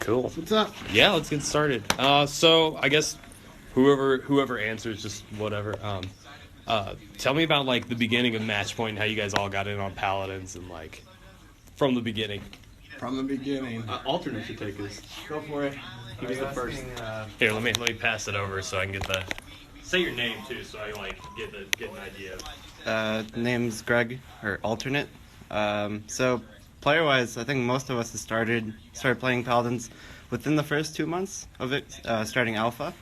Cool. What's up? Yeah, let's get started. So I guess whoever answers, just whatever. Tell me about like the beginning of MatchPoint and how you guys all got in on Paladins and like from the beginning. From the beginning. Alternate should take this. Go for it. He was the first. Here, let me pass it over so I can get the. Say your name too, so I like get an idea. Name's Greg, or alternate. So player-wise, I think most of us have started playing Paladins within the first 2 months of it, starting alpha.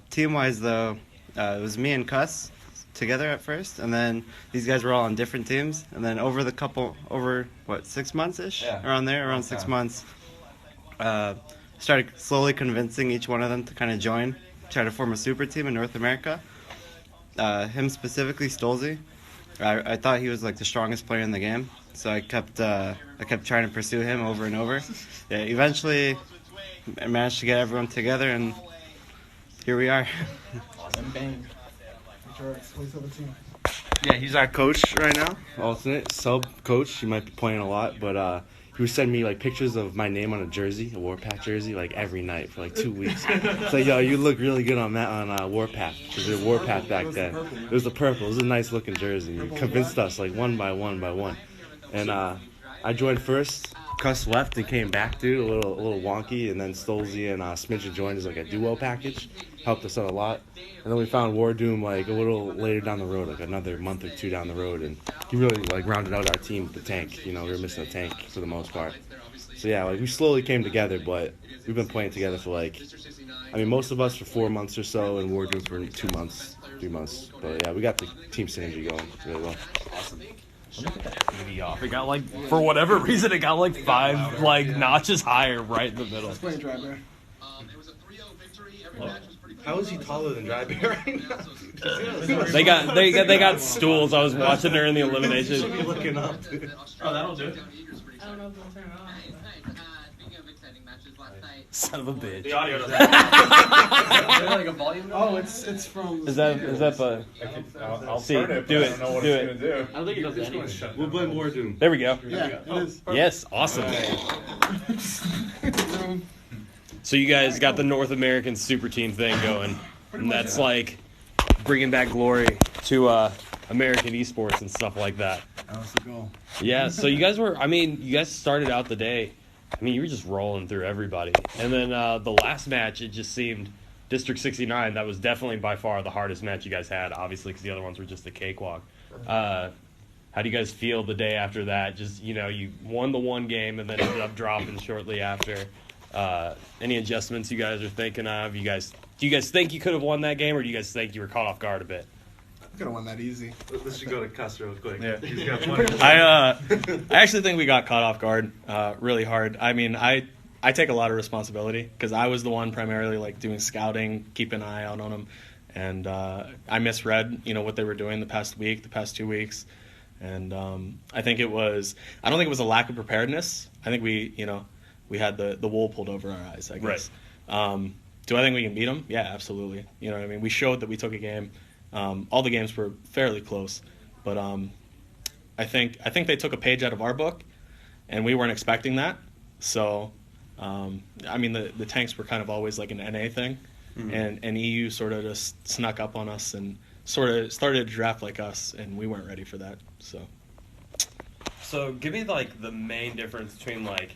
Team-wise, though, it was me and Cuss together at first, and then these guys were all on different teams. And then over 6 months-ish, Yeah. around 6 months, started slowly convincing each one of them to kind of join, try to form a super team in North America. Him specifically, Stolzy. I thought he was like the strongest player in the game, so I kept trying to pursue him over and over. Yeah, eventually, I managed to get everyone together, and here we are. Awesome. Bang. Yeah, he's our coach right now, alternate sub coach. He might be playing a lot, but he would send me like pictures of my name on a jersey, a Warpath jersey, like every night for like 2 weeks. It's like, yo, you look really good on Warpath, because it was Warpath back then. It was the purple. It was a nice looking jersey. He convinced us like one by one, and I joined first. Cuss left and came back, dude, a little wonky, and then Stolzy and Smidge joined as like a duo package. Helped us out a lot. And then we found War Doom like a little later down the road, like another month or two down the road, and he really like rounded out our team with the tank. You know, we were missing a tank for the most part. So yeah, like we slowly came together, but we've been playing together for most of us for 4 months or so, and War Doom for 2 months, 3 months. But yeah, we got the team synergy going really well. Awesome. Let me get that TV off. It got like, for whatever reason, it got like 5 like notches higher right in the middle. Let's play Dry Bear. How is he taller than Dry Bear right now? They got stools. I was watching her in the elimination. Be looking up, dude. Oh, that'll do. I don't know if we'll turn it on. Son of a bitch. The audio doesn't. Is there like a volume? Oh, it's from. Is that the? I'll See, start it, do but it, I don't know what do it's it. gonna do. I don't think it does anything. We'll blame War Doom. There we go. Yeah, it is. Yes, awesome. So you guys got the North American super team thing going, and that's like bringing back glory to American esports and stuff like that. That was the goal. Yeah, so you guys started out the day. You were just rolling through everybody. And then the last match, it just seemed District 69, that was definitely by far the hardest match you guys had, obviously, because the other ones were just a cakewalk. How do you guys feel the day after that? Just, you won the one game and then ended up dropping shortly after. Any adjustments you guys are thinking of? Do you guys think you could have won that game, or do you guys think you were caught off guard a bit? I could have won that easy. Let's just go to Cuss real quick. Yeah. He's got one. I actually think we got caught off guard really hard. I take a lot of responsibility because I was the one primarily like doing scouting, keeping an eye out on them, and I misread what they were doing the past 2 weeks, and I don't think it was a lack of preparedness. I think we had the wool pulled over our eyes, I guess. Right. Do I think we can beat them? Yeah, absolutely. You know what I mean? We showed that we took a game. All the games were fairly close, but I think they took a page out of our book, and we weren't expecting that. So, the tanks were kind of always like an NA thing, and EU sort of just snuck up on us and sort of started to draft like us, and we weren't ready for that. So give me like the main difference between like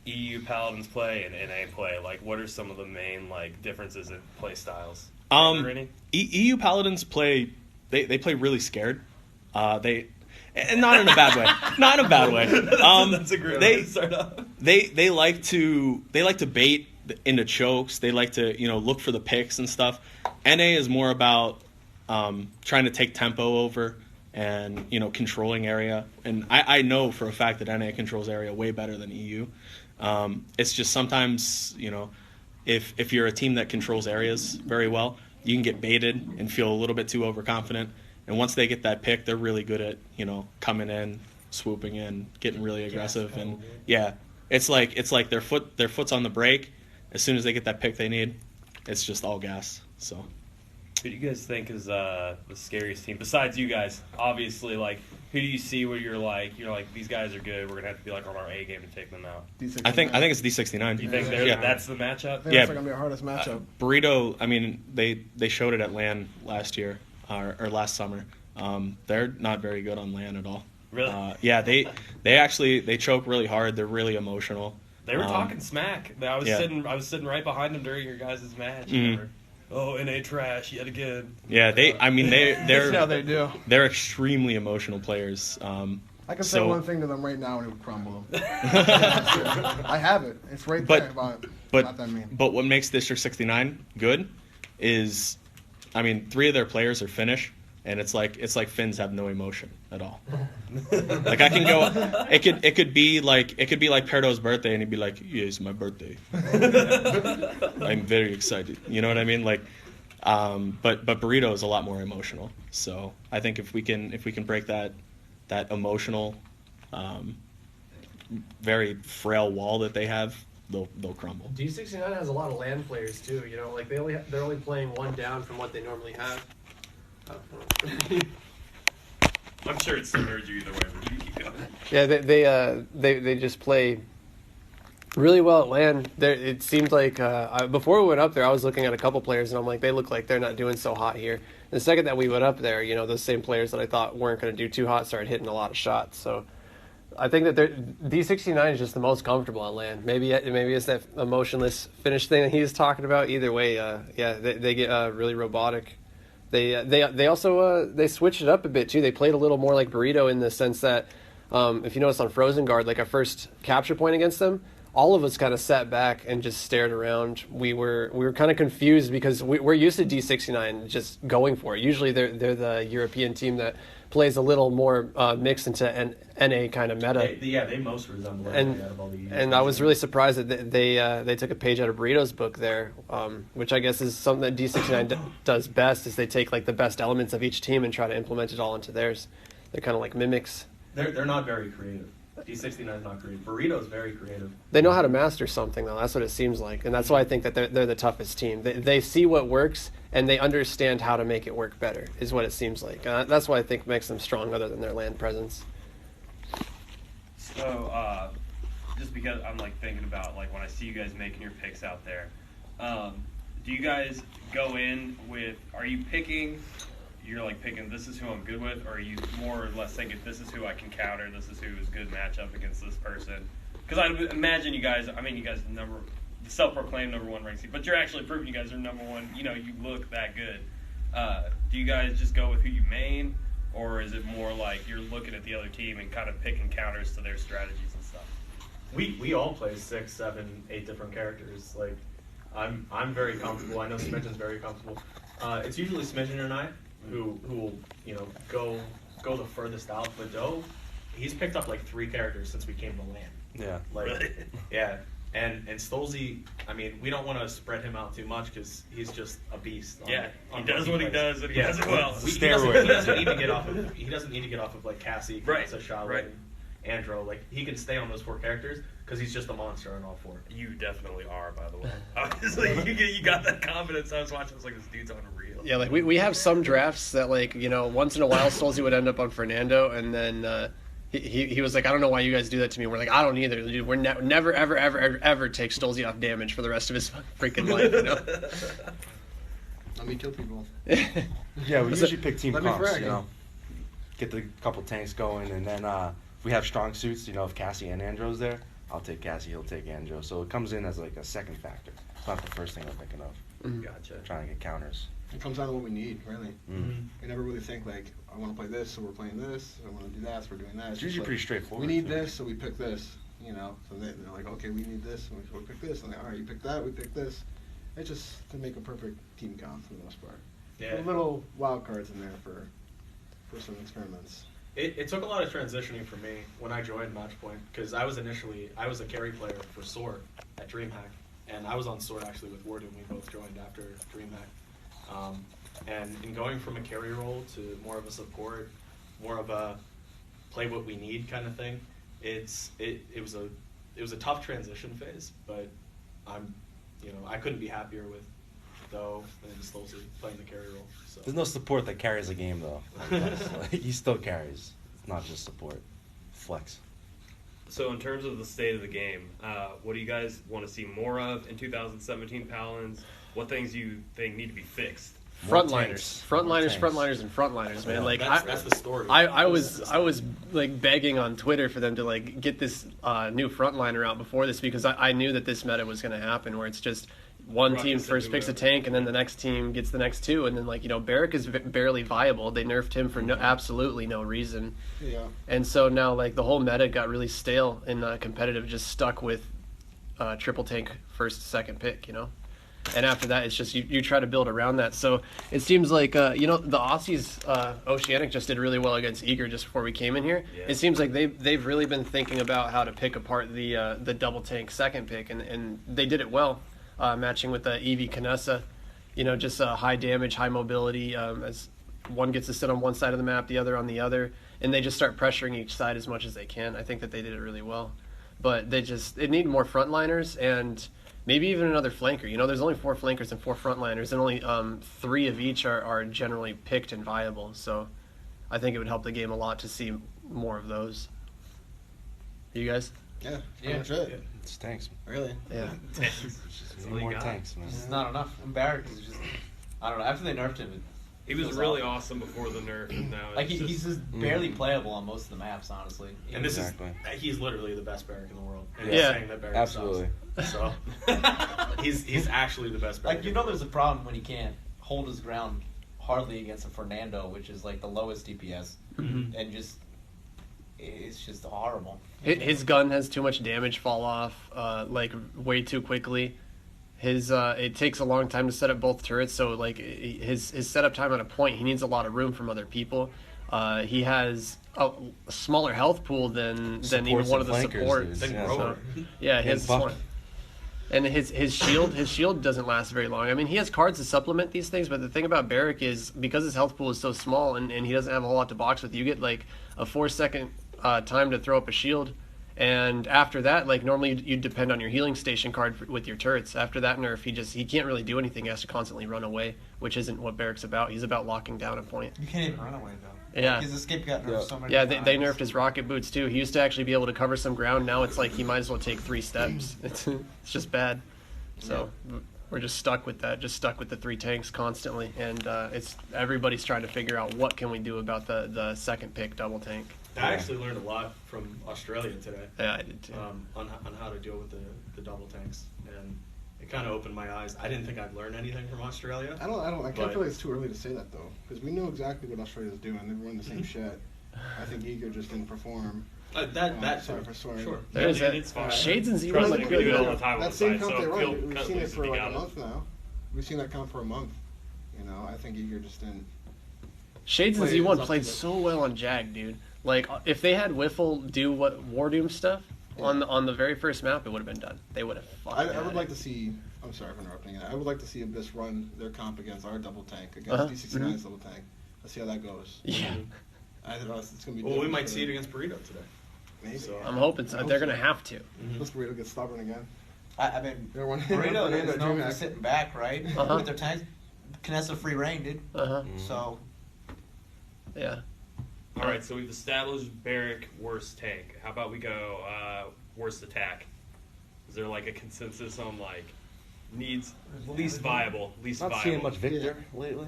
EU Paladins play and NA play. Like, what are some of the main like differences in play styles? EU Paladins play. They play really scared. And not in a bad way. Not in a bad way. That's a great way to start off. They like to bait into chokes. They like to look for the picks and stuff. NA is more about trying to take tempo over and controlling area. And I know for a fact that NA controls area way better than EU. It's just sometimes if you're a team that controls areas very well, you can get baited and feel a little bit too overconfident. And once they get that pick, they're really good at coming in, swooping in, getting really aggressive. And yeah, it's like their foot's on the brake. As soon as they get that pick they need, it's just all gas. So Who do you guys think is the scariest team besides you guys? Obviously, like, who do you see where you're like these guys are good. We're gonna have to be like on our A game to take them out. D69. I think it's D69. You think that's the matchup? I think Yeah. that's gonna be our hardest matchup. Burrito. I mean, they showed it at LAN last year or last summer. They're not very good on LAN at all. Really? Yeah, they choke really hard. They're really emotional. They were talking smack. I was Yeah. sitting right behind them during your guys' match. Mhm. Oh, NA trash yet again. Yeah, they're That's how they do. they're extremely emotional players. I can say So- one thing to them right now and it would crumble them. I have it. It's right there. But not that mean. But what makes District 69 good is, I mean, 3 of their players are Finnish, and it's like Finns have no emotion at all. Like I can go, it could be like Perdo's birthday, and he'd be like, "Yeah, it's my birthday. I'm very excited." You know what I mean? Like, but Burrito is a lot more emotional. So I think if we can break that emotional, very frail wall that they have, they'll crumble. D69 has a lot of land players too. You know, like they're only playing one down from what they normally have. I'm sure it still hurts you either way, but you keep going. Yeah, they just play really well at land. It seemed like before we went up there, I was looking at a couple players and I'm like, they look like they're not doing so hot here. And the second that we went up there, you know, those same players that I thought weren't going to do too hot started hitting a lot of shots. So I think that D69 is just the most comfortable on land. Maybe it's that emotionless finish thing that he's talking about. Either way, they get really robotic. They also they switched it up a bit too. They played a little more like Burrito in the sense that if you notice on Frozen Guard, like our first capture point against them, all of us kind of sat back and just stared around. We were kind of confused because we're used to D69 just going for it. Usually they're the European team that plays a little more mixed into an NA kind of meta. They most resemble And I was really surprised that they took a page out of Burrito's book there, which I guess is something that D69 does best. Is they take like the best elements of each team and try to implement it all into theirs. They're kind of like mimics. They're not very creative. D69 is not creative. Burrito's very creative. They know how to master something though. That's what it seems like, and that's why I think that they're the toughest team. They see what works and they understand how to make it work better. Is what it seems like. That's why I think makes them strong, other than their land presence. So, just because I'm like thinking about like when I see you guys making your picks out there, do you guys go in with? Are you picking? You're like picking this is who I'm good with, or are you more or less thinking this is who I can counter, this is who is good matchup against this person? Because I imagine you guys, the self-proclaimed number 1 ranked seed, but you're actually proving you guys are number 1. You know, you look that good. Do you guys just go with who you main, or is it more like you're looking at the other team and kind of picking counters to their strategies and stuff? We all play 6, 7, 8 different characters. Like I'm very comfortable. I know Smidgen's very comfortable. It's usually Smidgen and I who will go the furthest out. But Doe, he's picked up like 3 characters since we came to LAN. Yeah. Like Really? yeah. And Stolzy, I mean, we don't want to spread him out too much because he's just a beast. Yeah, he does what he plays. does and he does it well. He doesn't need to get off of. He doesn't need to get off of like Cassie, Right, Shaolin, right. Andro. Like he can stay on those 4 characters because he's just a monster on all 4. You definitely are, by the way. Obviously, you got that confidence. I was watching, I was like, this dude's unreal. Yeah, like we have some drafts that like once in a while Stolzy would end up on Fernando, and then he was like, I don't know why you guys do that to me. We're like, I don't either. Dude, we're never ever take Stolzy off damage for the rest of his freaking life. Let me kill people. Yeah, we usually pick team let me comps, frag, you know. Get the couple tanks going, and then if we have strong suits, if Cassie and Andro's there, I'll take Cassie, he'll take Andro. So it comes in as like a second factor. It's not the first thing I'm thinking of. Gotcha. Trying to get counters. It comes down to what we need, really. Mm. We never really think like, I want to play this, so we're playing this. I want to do that, so we're doing that. It's just usually like, pretty straightforward. We need too. this, so we pick this. So they're like, okay, we need this, so we pick this. And they're like, all right, you pick that, we pick this. It's just to make a perfect team count for the most part. Yeah. With little wild cards in there for some experiments. It took a lot of transitioning for me when I joined MatchPoint because I was a carry player for Sword at DreamHack, and I was on Sword actually with Warden. We both joined after DreamHack, and in going from a carry role to more of a support, more of a play what we need kind of thing, it was a tough transition phase, but I couldn't be happier with though, and Stolze playing the carry role. So. There's no support that carries a game though. He still carries. It's not just support. Flex. So in terms of the state of the game, what do you guys want to see more of in 2017 Paladins? What things do you think need to be fixed? Frontliners, and frontliners, man. Like that's the story. I was like begging on Twitter for them to like get this new frontliner out before this because I knew that this meta was going to happen where it's just one team first picks a tank and then the next team gets the next two and then like Barrack is barely viable. They nerfed him for absolutely no reason. Yeah. And so now like the whole meta got really stale and competitive, just stuck with triple tank first second pick, And after that, it's just you try to build around that. So it seems like the Aussies, Oceanic just did really well against Eager just before we came in here. Yeah. It seems like they've really been thinking about how to pick apart the double tank second pick, and they did it well, matching with the Eevee Canessa. Just high damage, high mobility. As one gets to sit on one side of the map, the other on the other, and they just start pressuring each side as much as they can. I think that they did it really well, but they need more frontliners and. Maybe even another flanker. There's only 4 flankers and 4 frontliners, and only 3 of each are generally picked and viable. So I think it would help the game a lot to see more of those. You guys? Yeah, pretty much it. It's tanks. Really? Yeah. Just need more tanks, man. It's not enough. And Barrack is just, I don't know, after they nerfed him, He was really awesome before the nerf. And now like he's just barely playable on most of the maps, honestly. And this Exactly. he's literally the best Barrack in the world. And Yeah. he's saying that Barrack Absolutely. sucks. So he's actually the best Barrack. Like there's a problem when he can't hold his ground hardly against a Fernando, which is like the lowest DPS, and it's just horrible. His gun has too much damage fall off, like way too quickly. It takes a long time to set up both turrets, so like his setup time on a point, he needs a lot of room from other people. He has a smaller health pool than even one of the supports. Then Yeah, Grover. Yeah, his Buck. and his shield doesn't last very long. I mean, he has cards to supplement these things, but the thing about Barrack is because his health pool is so small and he doesn't have a whole lot to box with, you get like a 4-second time to throw up a shield. And after that, like normally you'd depend on your healing station card with your turrets. After that nerf, he can't really do anything. He has to constantly run away, which isn't what Barrack's about. He's about locking down a point. You can't even run away though. Yeah. His escape got nerfed so many Yeah, times. they nerfed his rocket boots too. He used to actually be able to cover some ground. Now it's like he might as well take 3 steps. It's just bad. So we're just stuck with that. Just stuck with the 3 tanks constantly, and it's everybody's trying to figure out what can we do about the second pick double tank. I actually learned a lot from Australia today. Yeah, I did too. On how to deal with the double tanks, and it kind of opened my eyes. I didn't think I'd learn anything from Australia. I can't feel like it's too early to say that though, because we know exactly what Australia's doing. They were in the same shit. I think Eager just didn't perform. Sure. There's Yeah, that. it's fine. Shades and Z1 Trust look me, good. we do it all though. the time on That the same side, count they so run, we've feel seen it for like a speaking month now. We've seen that count for a month. I think Eager just didn't. Shades and Played Z1 up played to the- so well on Jag, dude. Like if they had Wiffle do what Wardoom stuff on the very first map, it would have been done. They would have fucking. I had would it. like to see. I'm sorry for interrupting. I would like to see Abyss run their comp against our double tank against D69's double tank. Let's see how that goes. Yeah, I don't know. It's gonna be. Well, we different might for see it them. against Burrito today. Maybe. So, I'm hoping so. They're gonna have to. Let's Burrito get stubborn again. I mean, They're one- Burrito Fernando is known for Dreamhack. sitting back, right? Uh-huh. With their tanks. Canessa free reign, dude. So, Yeah. All right, so we've established Barrack worst tank. How about we go worst attack? Is there like a consensus on like needs least viable, least Not viable? seeing much Victor lately.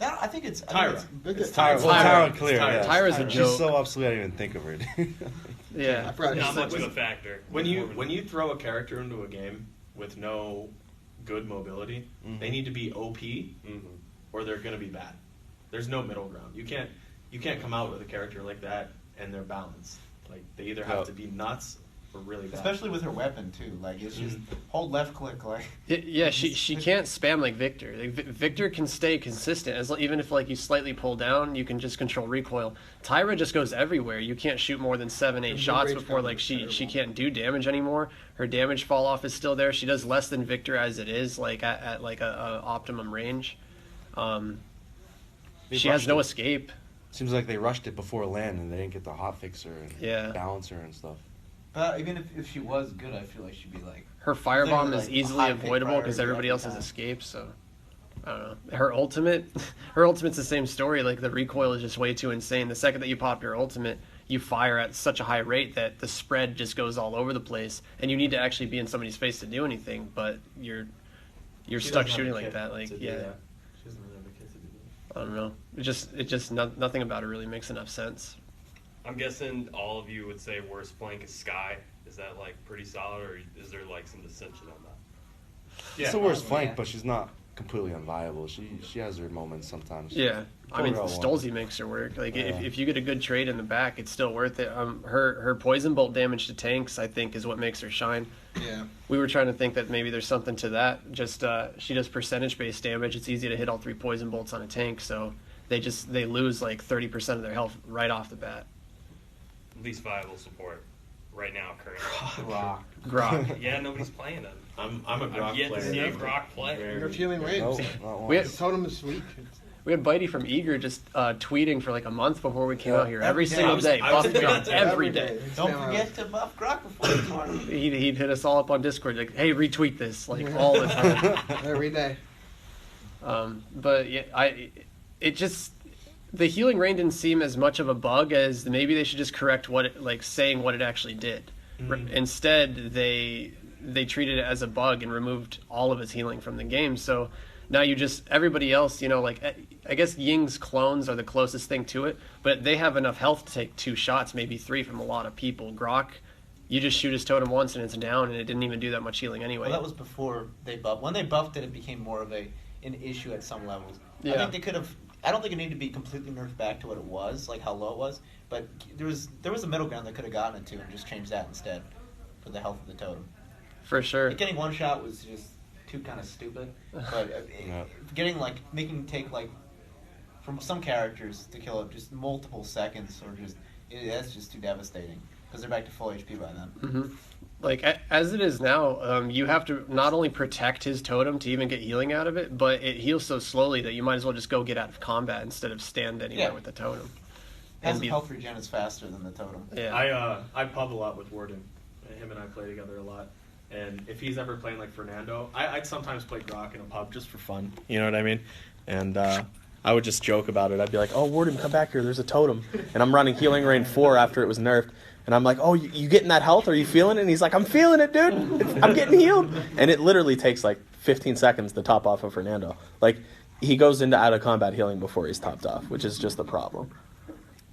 I think it's Tyra. It's Tyra, well, Tyra. Tyra clear. Tyra. Yeah. Tyra's a She's joke. so obsolete. I didn't even think of her. Yeah. I forgot. Not much of a factor. When you throw a character into a game with no good mobility, they need to be OP or they're going to be bad. There's no middle ground. You can't come out with a character like that and they're balanced. Like they either have to be nuts or really bad. especially with her weapon too. Like it's just hold left click. Like Yeah, she can't spam like Victor. Like, Victor can stay consistent even if like you slightly pull down, you can just control recoil. Tyra just goes everywhere. You can't shoot more than 7-8 shots range before combo like is she terrible. can't do damage anymore. Her damage fall off is still there. She does less than Victor as it is, like at like a optimum range. She has no escape. Seems like they rushed it before land and they didn't get the hot fixer and Yeah. balancer and stuff. But even if she was good, I feel like she'd be like Her firebomb Literally, is like, a easily high pick avoidable because priority everybody else every has time. escape. So I don't know. Her ultimate's the same story. Like, the recoil is just way too insane. The second that you pop your ultimate, you fire at such a high rate that the spread just goes all over the place, and you need to actually be in somebody's face to do anything, but you're She stuck doesn't have shooting the like kit that. Like, to do yeah. that. She doesn't have the kit to do that. I don't know. Nothing about it really makes enough sense. I'm guessing all of you would say worst flank is Sky. Is that like pretty solid, or is there like some dissension on that? It's the worst Oh, flank, yeah. but she's not completely unviable. She has her moments sometimes. Yeah, I mean, Overall one. Stolze makes her work. Like, Yeah. if you get a good trade in the back, it's still worth it. Her poison bolt damage to tanks, I think, is what makes her shine. Yeah. We were trying to think that maybe there's something to that. Just she does percentage based damage. It's easy to hit all 3 poison bolts on a tank, so they lose like 30% of their health right off the bat. Least viable support right now, currently. Rock. Grok. Yeah, nobody's playing them. I'm a I've Grok yet to see a player. Grok play. You're feeling range. No, not We once. had- Totem is weak. We had Bitey from Eager just tweeting for like a month before we came out here. Every day. single day, I was buff Grok, thinking every day. Don't forget to buff Grok before the tournament. He'd hit us all up on Discord like, "Hey, retweet this," like all the time. Every day. But yeah, the healing rain didn't seem as much of a bug as maybe they should just correct saying what it actually did. Instead, they treated it as a bug and removed all of his healing from the game. So now everybody else, I guess Ying's clones are the closest thing to it, but they have enough health to take 2 shots, maybe 3 from a lot of people. Grok, you just shoot his totem once and it's down, and it didn't even do that much healing anyway. Well, that was before they buffed. When they buffed it, it became more of an issue at some levels. I Yeah. think they could have. I don't think it needed to be completely nerfed back to what it was, like how low it was. But there was a middle ground they could have gotten it to and just changed that instead for the health of the totem. For sure. Like, getting one shot was just too kind of stupid. But Yeah. getting making it take from some characters to kill it just multiple seconds or that's just too devastating because they're back to full HP by then. Mm-hmm. Like, as it is now, you have to not only protect his totem to even get healing out of it, but it heals so slowly that you might as well just go get out of combat instead of stand anywhere Yeah. with the totem. Passive health regen is faster than the totem. Yeah. I pub a lot with Warden. Him and I play together a lot. And if he's ever playing like Fernando, I'd sometimes play Grok in a pub just for fun. You know what I mean? And I would just joke about it. I'd be like, "Oh, Warden, come back here. There's a totem." And I'm running Healing Rain 4 after it was nerfed. And I'm like, "Oh, you getting that health? Are you feeling it?" And he's like, "I'm feeling it, dude. I'm getting healed." And it literally takes like 15 seconds to top off of Fernando. Like, he goes into out of combat healing before he's topped off, which is just the problem.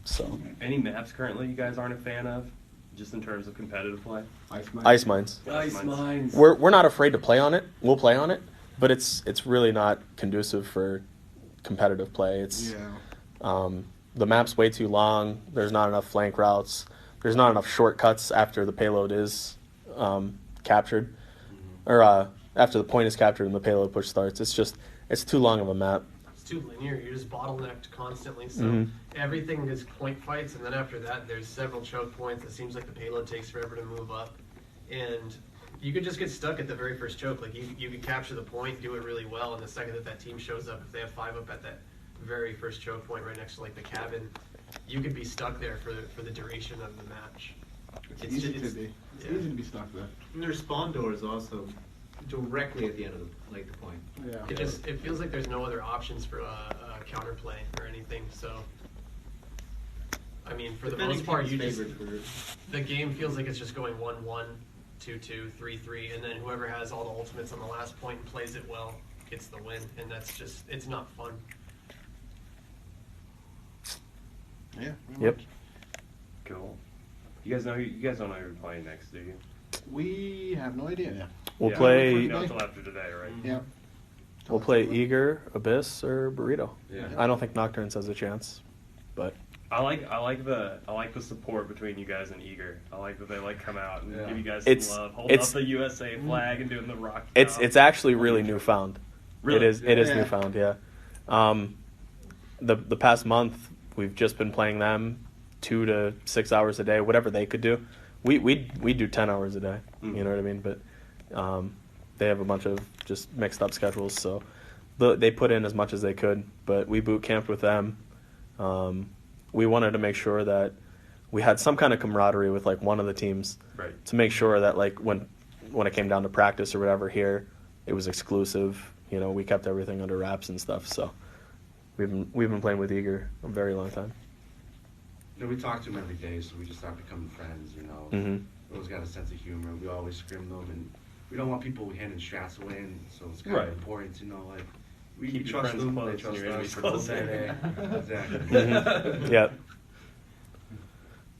So Any maps currently you guys aren't a fan of, just in terms of competitive play? Ice Mines. Ice Mines. We're not afraid to play on it. We'll play on it, but it's really not conducive for competitive play. It's the map's way too long. There's not enough flank routes. There's not enough shortcuts after the payload is captured, or after the point is captured and the payload push starts. It's too long of a map. It's too linear. You're just bottlenecked constantly. So everything is point fights, and then after that, there's several choke points. It seems like the payload takes forever to move up, and you could just get stuck at the very first choke. Like, you could capture the point, do it really well, and the second that team shows up, if they have 5 up at that very first choke point right next to like the cabin, you could be stuck there for the duration of the match. It's easy to be. It's easy to be stuck there. And their spawn door is also directly at the end of the point. Yeah. It feels like there's no other options for counterplay or anything. So, I mean, for the most part, the game feels like it's just going 1-1, 2-2, 3-3, and then whoever has all the ultimates on the last point and plays it well gets the win, and it's not fun. Yeah. Yep. Cool. You guys don't know who you're playing next, do you? We have no idea. We'll Yeah, play. we don't know until after today, right? Yeah. We'll play Eager, Abyss, or Burrito. Yeah. I don't think Nocturnes has a chance, but I like the support between you guys and Eager. I like that they come out and give you guys It's- some love, holding up it's- the USA flag and doing the rock. it's actually really newfound. Really? It is Yeah. newfound. Yeah. The past month we've just been playing them 2 to 6 hours a day, whatever they could do. We do 10 hours a day. You know what I mean? But they have a bunch of just mixed up schedules, so they put in as much as they could. But we boot camped with them. We wanted to make sure that we had some kind of camaraderie with one of the teams, Right. to make sure that when it came down to practice or whatever here, it was exclusive. we kept everything under wraps and stuff. So we've been playing with Eager a very long time. We talk to him every day, so we just start becoming friends. Mm-hmm. We always got a sense of humor. We always scrim them, and we don't want people handing strats away. And so it's kind Right. of important to know, like, we Keep your trust friends them, close they and trust your us enemies for close. both NA. Exactly. Mhm. Yeah.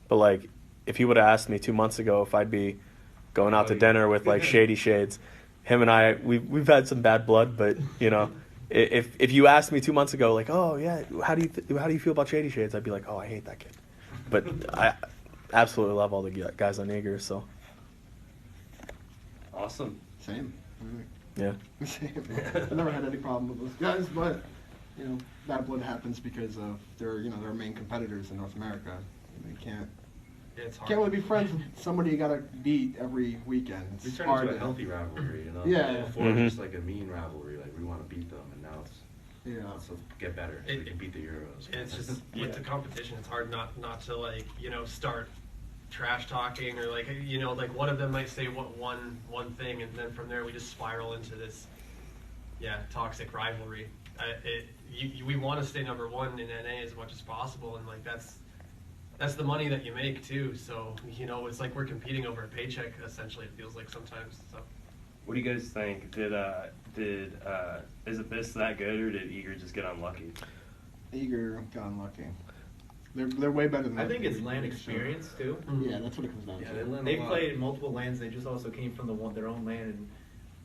But like, if he would have asked me 2 months ago if I'd be going out to dinner with like Shady Shades, him and I, we've had some bad blood, but if you asked me 2 months ago, like, oh yeah, how do you feel about Shady Shades? I'd be like, oh, I hate that kid. But I absolutely love all the guys on Eager. So Awesome. Same. yeah. Same. I've never had any problem with those guys, but bad blood happens because of their main competitors in North America. They can't It's hard. can't really be friends with somebody you gotta beat every weekend. We It's turn hard into a to- healthy rivalry, Yeah. Before it was just like a mean rivalry, like we want to beat them, and now it's let's get better so we can beat the Euros. It's just Yeah. with the competition, it's hard not to like start trash talking or like like one of them might say one thing and then from there we just spiral into this toxic rivalry. We want to stay number one in NA as much as possible, and like that's the money that you make too. So it's like we're competing over a paycheck essentially. It feels like sometimes. So. What do you guys think? Did is Abyss that good, or did Eager just get unlucky? Eager got unlucky. They're way better than I think it's Eager, land so- experience too. Yeah, that's what it comes down Yeah, to. they played in multiple lands. They just also came from their own land and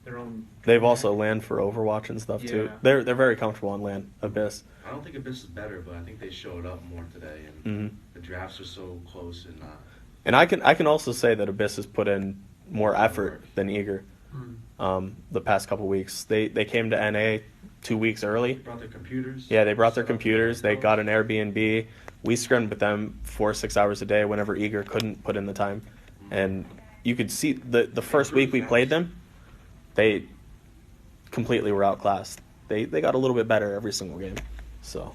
their own. They've also land for Overwatch and stuff too. Yeah. They're very comfortable on land. Abyss. I don't think Abyss is better, but I think they showed up more today, and Mhm. the drafts are so close and And I can also say that Abyss has put in more effort than Eager. The past couple weeks, they came to NA 2 weeks early. brought their computers. Yeah, they brought their set up computers. They their got an Airbnb. We scrimmed with them 4 or 6 hours a day whenever Eager couldn't put in the time. And you could see the first week we played them, they completely were outclassed. They got a little bit better every single game. So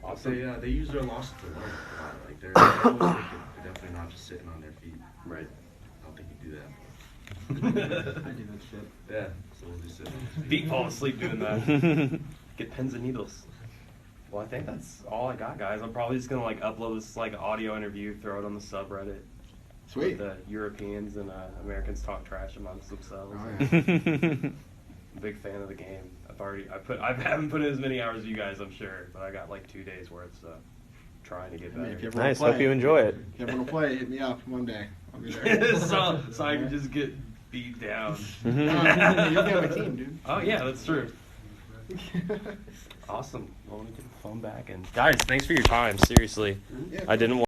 Awesome. They use their losses to learn a lot. Like they're definitely not just sitting on their feet. Right. I don't think you do that. I do that shit. Yeah, so we'll just sit. Feet fall asleep doing that. Get pins and needles. Well, I think that's all I got, guys. I'm probably just gonna upload this audio interview, throw it on the subreddit. Sweet. The Europeans and Americans talk trash amongst themselves. Oh, yeah. I'm a big fan of the game. I haven't put in as many hours as you guys, I'm sure, but I got 2 days worth, so trying to get I mean, better. if you ever nice. wanna Hope play- you enjoy it. If you ever want to play, hit me up one day. I'll be there. so I can just get beat down. You'll be on my team, dude. Oh yeah, that's true. Awesome. Well, let me get the phone back and guys, thanks for your time. Seriously, Yeah, I didn't want.